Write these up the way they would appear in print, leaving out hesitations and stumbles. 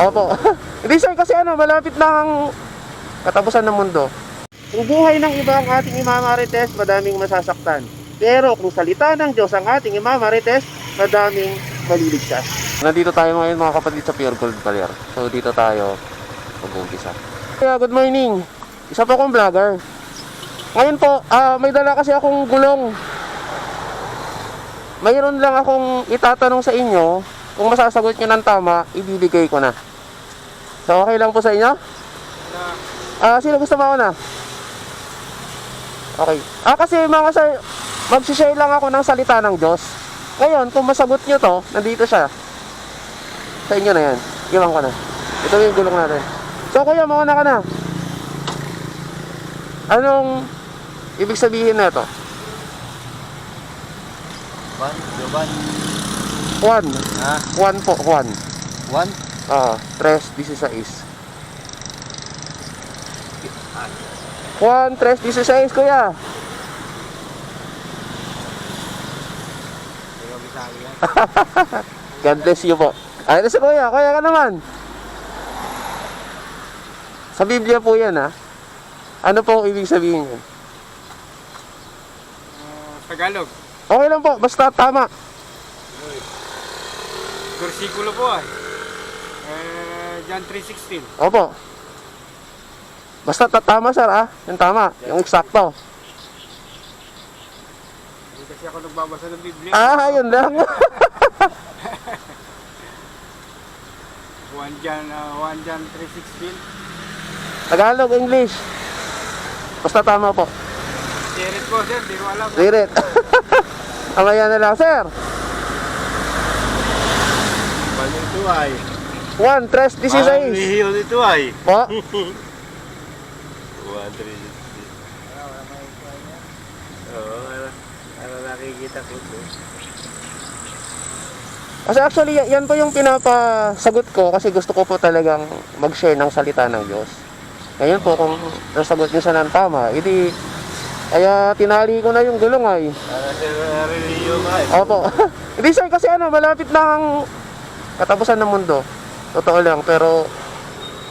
Opo. Hindi sir, kasi malapit na ang katapusan ng mundo. Kung buhay ng iba ang ating imamarites, madaming masasaktan. Pero kung salita ng Diyos ang ating imamarites, madaming maliligtas. Nandito tayo ngayon mga kapatid sa Pure Gold Baler. So dito tayo mag-umpisa. Good morning. Isa po akong vlogger. Ngayon po, may dala kasi akong gulong. Mayroon lang akong itatanong sa inyo. Kung masasagot nyo ng tama, ibibigay ko na. So okay lang po sa inyo? Sino gusto mauna? Okay. Kasi mga sir, magsishare lang ako ng salita ng Diyos. Ngayon, kung masagot nyo to, nandito siya. Sa inyo na yan. Iwan ko na. Ito yung gulong natin. So kuya, mauna ka na. Anong ibig sabihin na ito? Juan. Juan po, Juan. Juan? 3:16. Juan 3:16, kuya. God bless you po. Ay, si kuya. Kuya ka naman. Sa Biblia po yan, ha? Ano po ibig sabihin yan? Tagalog. Okay lang po, basta tama. Versikulo po John 3:16. Opo. Basta tama sir, yung tama, yung eksakto. Hindi kasi ako nagbabasa ng Biblia. Yun lang. 1 John 3:16. Tagalog, English. Basta tama po. Sirit po sir, di ko alam. Sirit. Amaya na lang sir. 1 3:16. Hihiyon ito ay. Po. 1, 3, 16. Oo, ano nakikita ko ito. Kasi actually, yan po yung pinapasagot ko kasi gusto ko po talagang mag-share ng salita ng Diyos. Ngayon po, kung nasagot niyo siya ng tama, hindi, kaya tinali ko na yung gulong ay. Hihiyon ay. Opo. Hindi sir, kasi malapit na ang katapusan ng mundo. Totoo lang, pero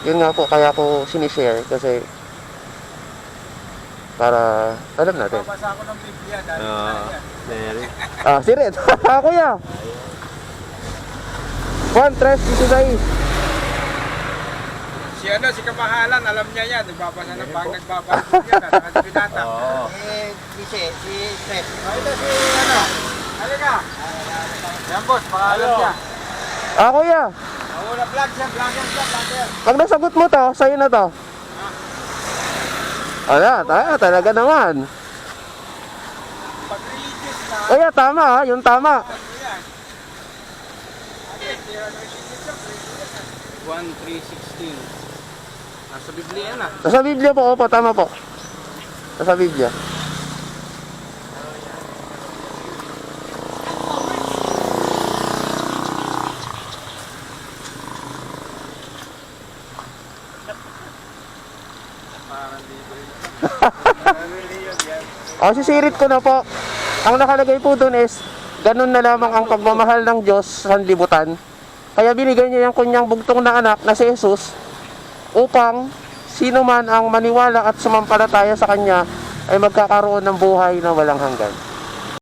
yun nga po, kaya ko sinishare kasi para alam natin. Babasa ako ng Biblia dahil Mary. Sirit. Kuya. 1 3:16. si Kamahalan, alam niya yan. Nagbabasa ng nagbabasa yan. Nakasipinata. Oo. Si Fred. Ito si halika. Yan boss, pangalan niya. Kuya. Wala vlog siya, vlogger. Pag nasagot mo to, sa'yo na to. Talaga naman. Pag religious na, Kuya, tama yung tama. ano yan? 1:3:16. Nasa Biblia yan Nasa Biblia po, opo, tama po. Nasa Biblia. Sisirit ko na po. Ang nakalagay po doon is, ganun na lamang ang pagmamahal ng Diyos sa sanlibutan. Kaya binigay niya yung kunyang bugtong na anak na si Jesus upang sino man ang maniwala at sumampalataya sa Kanya ay magkakaroon ng buhay na walang hanggan.